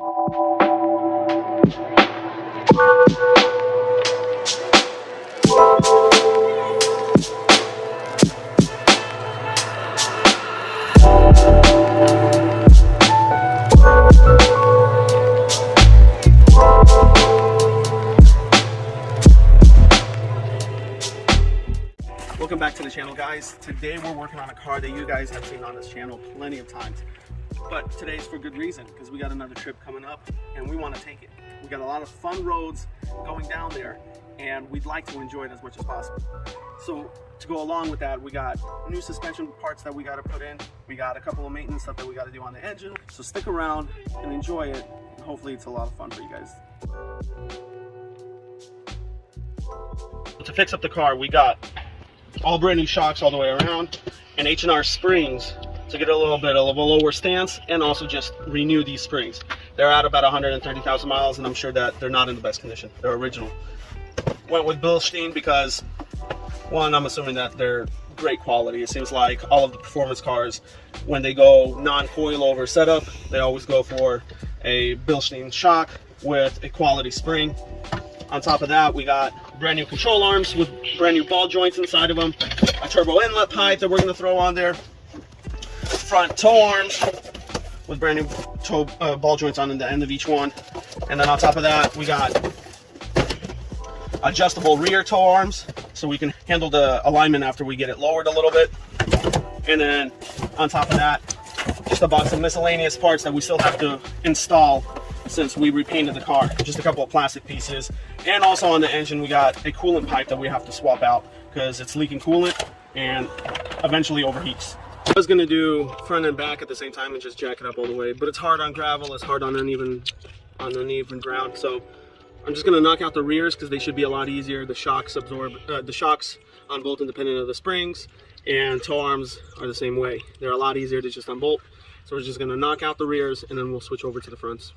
Welcome back to the channel, guys. Today we're working on a car that you guys have seen on this channel plenty of times, but today's for good reason, because we got another trip coming up and we want to take it. We got a lot of fun roads going down there and we'd like to enjoy it as much as possible. So to go along with that, we got new suspension parts that we got to put in. We got a couple of maintenance stuff that we got to do on the engine. So stick around and enjoy it, and hopefully it's a lot of fun for you guys. To fix up the car, we got all brand new shocks all the way around and H&R springs to get a little bit of a lower stance, and also just renew these springs. They're at about 130,000 miles and I'm sure that they're not in the best condition. They're original. Went with Bilstien because, one, I'm assuming that they're great quality. It seems like all of the performance cars, when they go non-coilover setup, they always go for a Bilstien shock with a quality spring. On top of that, we got brand new control arms with brand new ball joints inside of them, a turbo inlet pipe that we're going to throw on there, front tow arms with brand new ball joints on the end of each one, and then on top of that, we got adjustable rear tow arms so we can handle the alignment after we get it lowered a little bit. And then on top of that, just a box of miscellaneous parts that we still have to install since we repainted the car. Just a couple of plastic pieces, and also on the engine we got a coolant pipe that we have to swap out because it's leaking coolant and eventually overheats. I was going to do front and back at the same time and just jack it up all the way, but it's hard on gravel, it's hard on uneven ground, so I'm just going to knock out the rears because they should be a lot easier. The shocks absorb the shocks unbolt independent of the springs, and tow arms are the same way. They're a lot easier to just unbolt. So we're just going to knock out the rears and then we'll switch over to the fronts.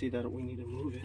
see that we need to move it.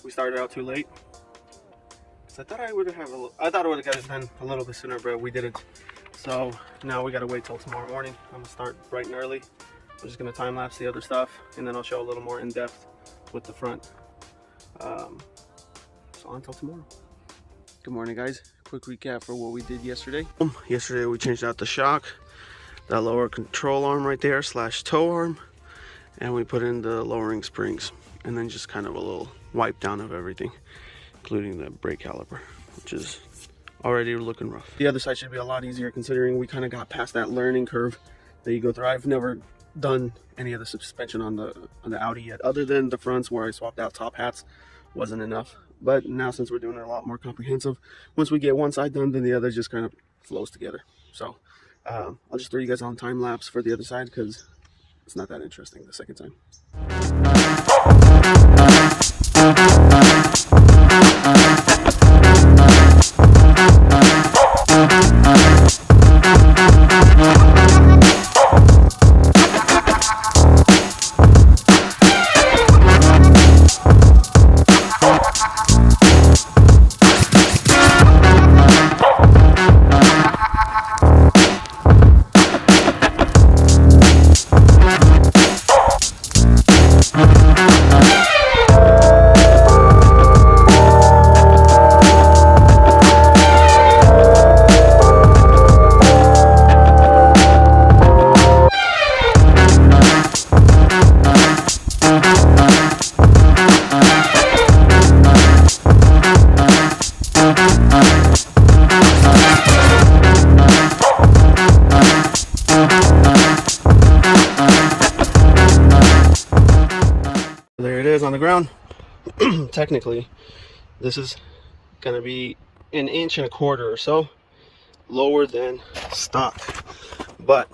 We started out too late. I thought I would have got it done a little bit sooner, but we didn't. So now we gotta wait till tomorrow morning. I'm gonna start bright and early. I'm just gonna time lapse the other stuff, and then I'll show a little more in depth with the front. So until tomorrow. Good morning, guys. Quick recap for what we did yesterday. Yesterday we changed out the shock, that lower control arm right there / tow arm, and we put in the lowering springs, and then just kind of a little wipe down of everything, including the brake caliper, which is already looking rough. The other side should be a lot easier considering we kind of got past that learning curve that you go through. I've never done any of the suspension on the Audi yet, other than the fronts where I swapped out top hats. Wasn't enough. But now since we're doing it a lot more comprehensive, once we get one side done, then the other just kind of flows together. So I'll just throw you guys on time lapse for the other side because it's not that interesting the second time. There it is on the ground. Technically, this is going to be 1.25 inches or so lower than stock, but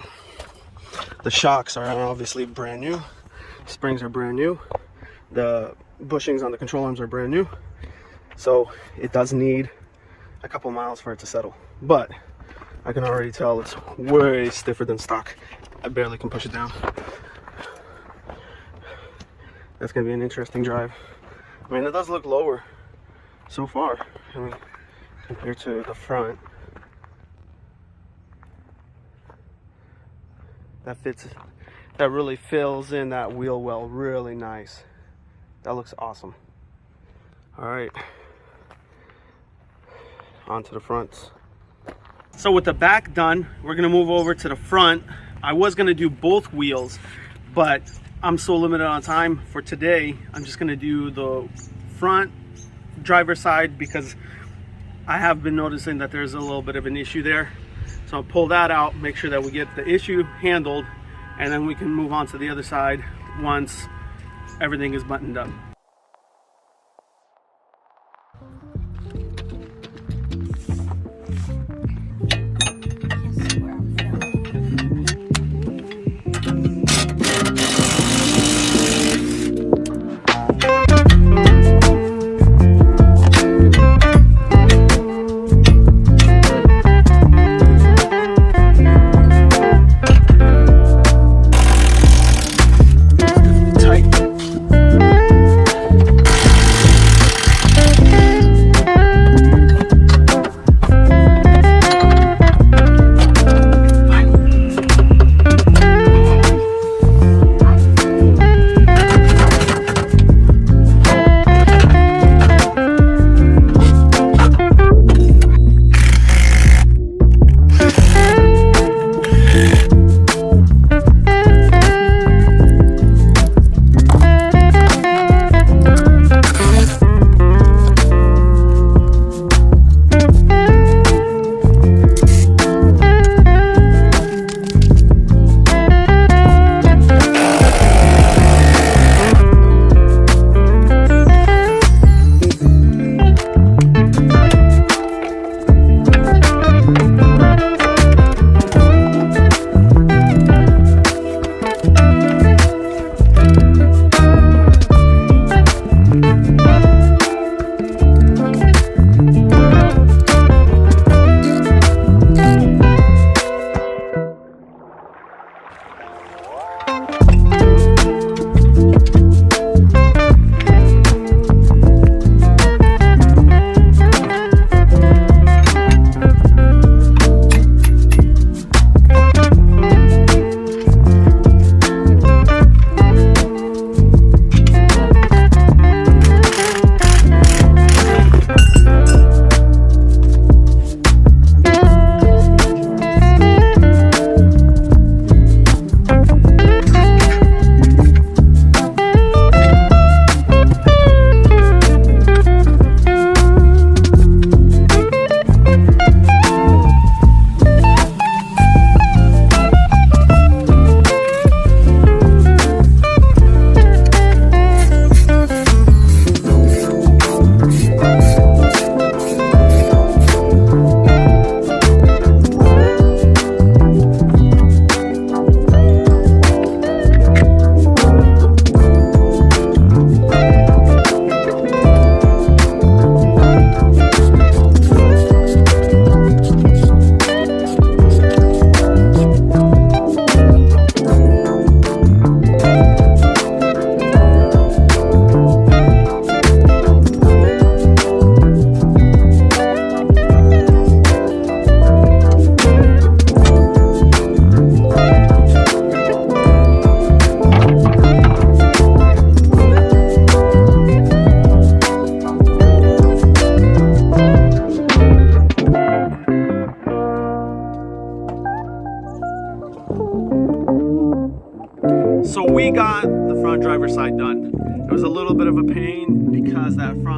the shocks are obviously brand new, springs are brand new, the bushings on the control arms are brand new, so it does need a couple miles for it to settle, but I can already tell it's way stiffer than stock. I barely can push it down. That's gonna be an interesting drive. I mean, it does look lower so far, I mean, compared to the front. That really fills in that wheel well really nice. That looks awesome. All right, on to the fronts. So with the back done, we're gonna move over to the front. I was gonna do both wheels, but I'm so limited on time for today. I'm just gonna do the front driver's side because I have been noticing that there's a little bit of an issue there. So I'll pull that out, make sure that we get the issue handled, and then we can move on to the other side once everything is buttoned up.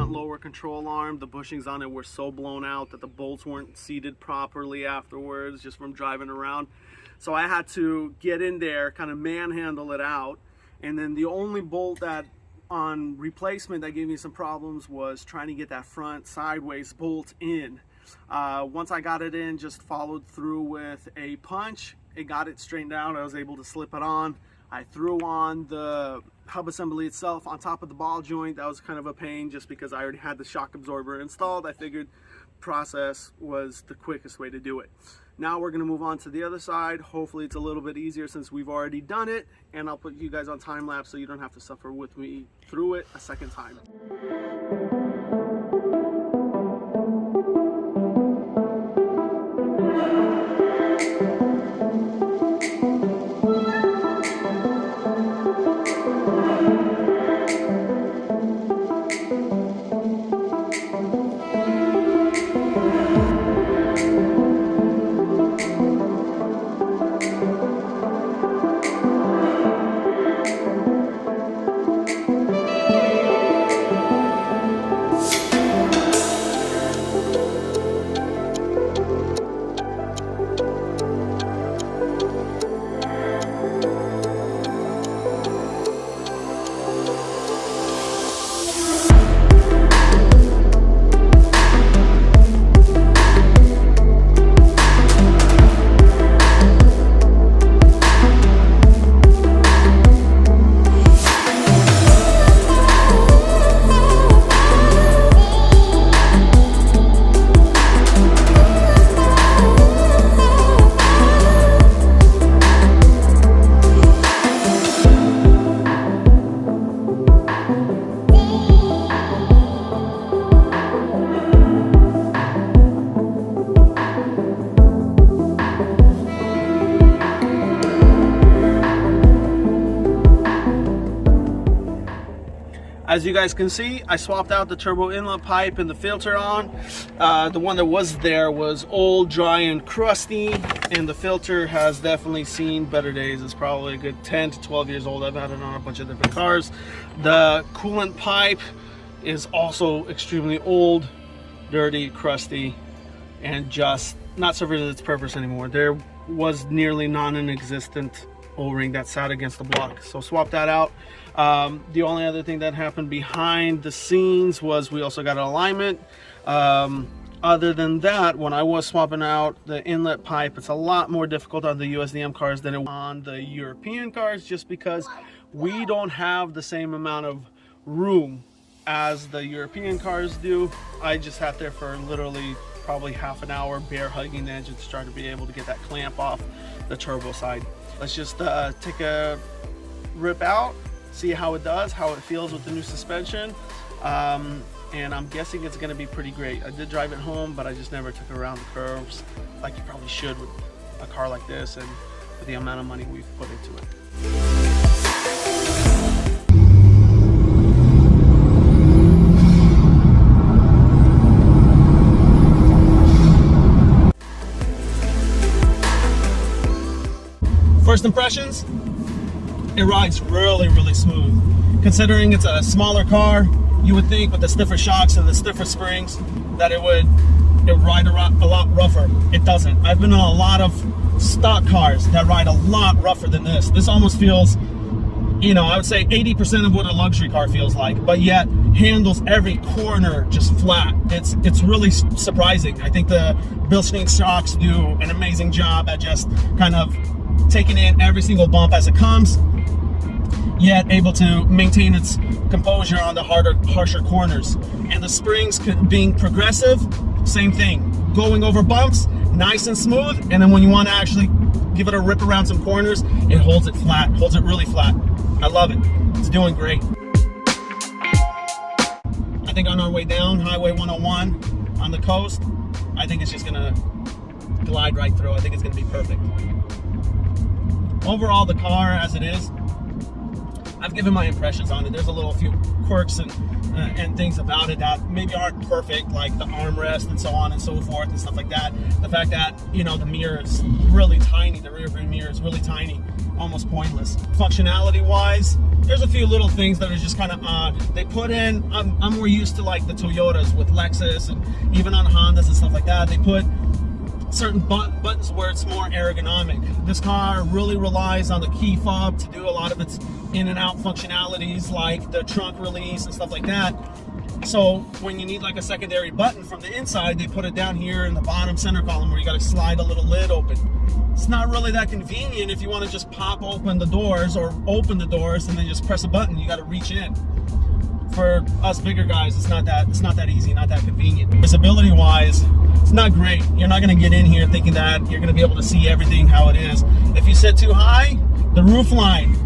front lower control arm, the bushings on it were so blown out that the bolts weren't seated properly afterwards, just from driving around. So I had to get in there, kind of manhandle it out. And then the only bolt that on replacement that gave me some problems was trying to get that front sideways bolt in. Once I got it in, just followed through with a punch. It got it straightened out. I was able to slip it on. I threw on the hub assembly itself on top of the ball joint. That was kind of a pain just because I already had the shock absorber installed. I figured process was the quickest way to do it. Now we're going to move on to the other side. Hopefully it's a little bit easier since we've already done it, and I'll put you guys on time lapse so you don't have to suffer with me through it a second time. As you guys can see, I swapped out the turbo inlet pipe and the filter on. The one that was there was old, dry, and crusty, and the filter has definitely seen better days. It's probably a good 10 to 12 years old. I've had it on a bunch of different cars. The coolant pipe is also extremely old, dirty, crusty, and just not serving its purpose anymore. There was nearly non-existent O-ring that sat against the block, so swap that out. The only other thing that happened behind the scenes was we also got an alignment. Other than that, when I was swapping out the inlet pipe, it's a lot more difficult on the USDM cars than it was on the European cars, just because we don't have the same amount of room as the European cars do. I just sat there for literally probably half an hour bear hugging the engine to try to be able to get that clamp off the turbo side. Let's just take a rip out, see how it does, how it feels with the new suspension, and I'm guessing it's going to be pretty great. I did drive it home, but I just never took it around the curves like you probably should with a car like this and with the amount of money we've put into it. First impressions, it rides really, really smooth. Considering it's a smaller car, you would think with the stiffer shocks and the stiffer springs that it would ride a lot rougher. It doesn't. I've been in a lot of stock cars that ride a lot rougher than this. This almost feels, you know, I would say 80% of what a luxury car feels like, but yet handles every corner just flat. It's really surprising. I think the Bilstien shocks do an amazing job at just kind of taking in every single bump as it comes, yet able to maintain its composure on the harsher corners. And the springs being progressive, same thing. Going over bumps, nice and smooth, and then when you want to actually give it a rip around some corners, it holds it flat, holds it really flat. I love it. It's doing great. I think on our way down Highway 101 on the coast, I think it's just gonna glide right through. I think it's gonna be perfect. Overall, the car as it is, I've given my impressions on it. There's a few quirks and things about it that maybe aren't perfect, like the armrest and so on and so forth and stuff like that. The fact that, you know, the mirror is really tiny, the rear view mirror is really tiny. almost pointless. Functionality wise, there's a few little things that are just kind of odd. They put in, I'm more used to like the Toyotas with Lexus and even on Hondas and stuff like that. They put certain buttons where it's more ergonomic. This car really relies on the key fob to do a lot of its in and out functionalities like the trunk release and stuff like that. So when you need like a secondary button from the inside, they put it down here in the bottom center column where you got to slide a little lid open. It's not really that convenient if you want to just pop open the doors or open the doors and then just press a button. You got to reach in. For us bigger guys, it's not that easy, not that convenient. Visibility wise, it's not great. You're not going to get in here thinking that you're going to be able to see everything how it is. If you sit too high, the roof line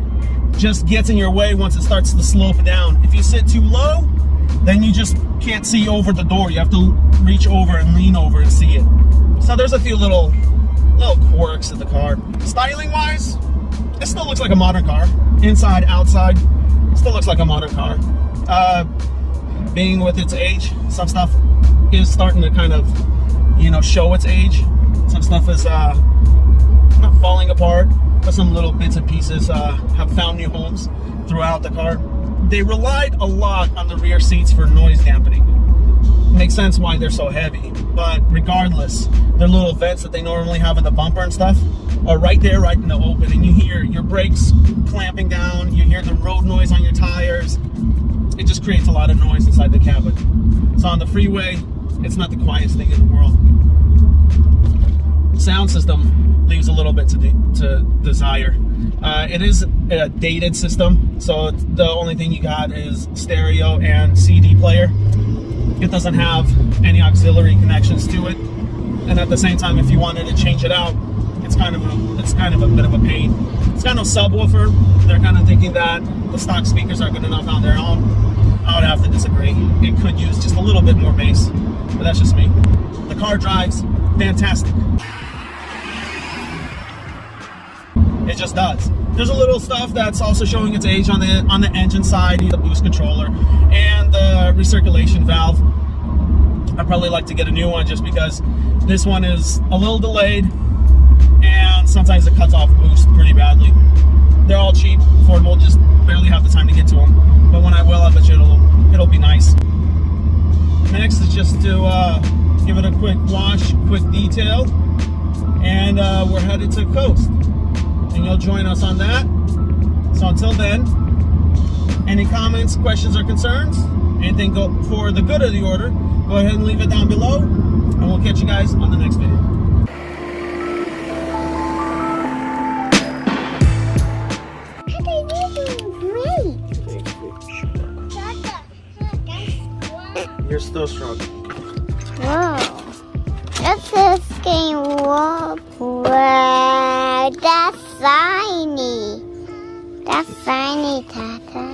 just gets in your way once it starts to slope down. If you sit too low, then you just can't see over the door. You have to reach over and lean over and see it. So there's a few little quirks of the car. Styling wise, it still looks like a modern car. Inside, outside, still looks like a modern car. Being with its age, some stuff is starting to kind of, you know, show its age. Some stuff is not falling apart, but some little bits and pieces have found new homes throughout the car. They relied a lot on the rear seats for noise dampening. Makes sense why they're so heavy, but regardless, their little vents that they normally have in the bumper and stuff are right there, right in the open, and you hear your brakes clamping down, you hear the road noise on your tires. It just creates a lot of noise inside the cabin. So on the freeway, it's not the quietest thing in the world. Sound system leaves a little bit to desire. It is a dated system, so the only thing you got is stereo and CD player. It doesn't have any auxiliary connections to it, and at the same time, if you wanted to change it out, it's kind of a bit of a pain. It's got no subwoofer. They're kind of thinking that the stock speakers are good enough on their own. I would have to disagree. It could use just a little bit more bass, but that's just me. The car drives fantastic. It just does. There's a little stuff that's also showing its age on the engine side, the boost controller and the recirculation valve. I'd probably like to get a new one just because this one is a little delayed and sometimes it cuts off boost pretty badly. They're all cheap, affordable, just barely have the time to get to them. But when I will, I bet you it'll be nice. Next is just to give it a quick wash, quick detail, and we're headed to Coast. And you'll join us on that. So until then, any comments, questions, or concerns, anything go for the good of the order, go ahead and leave it down below, and we'll catch you guys on the next video. You're still strong. Whoa. That's a skin wall. Wow, that's shiny. That's shiny, Tata.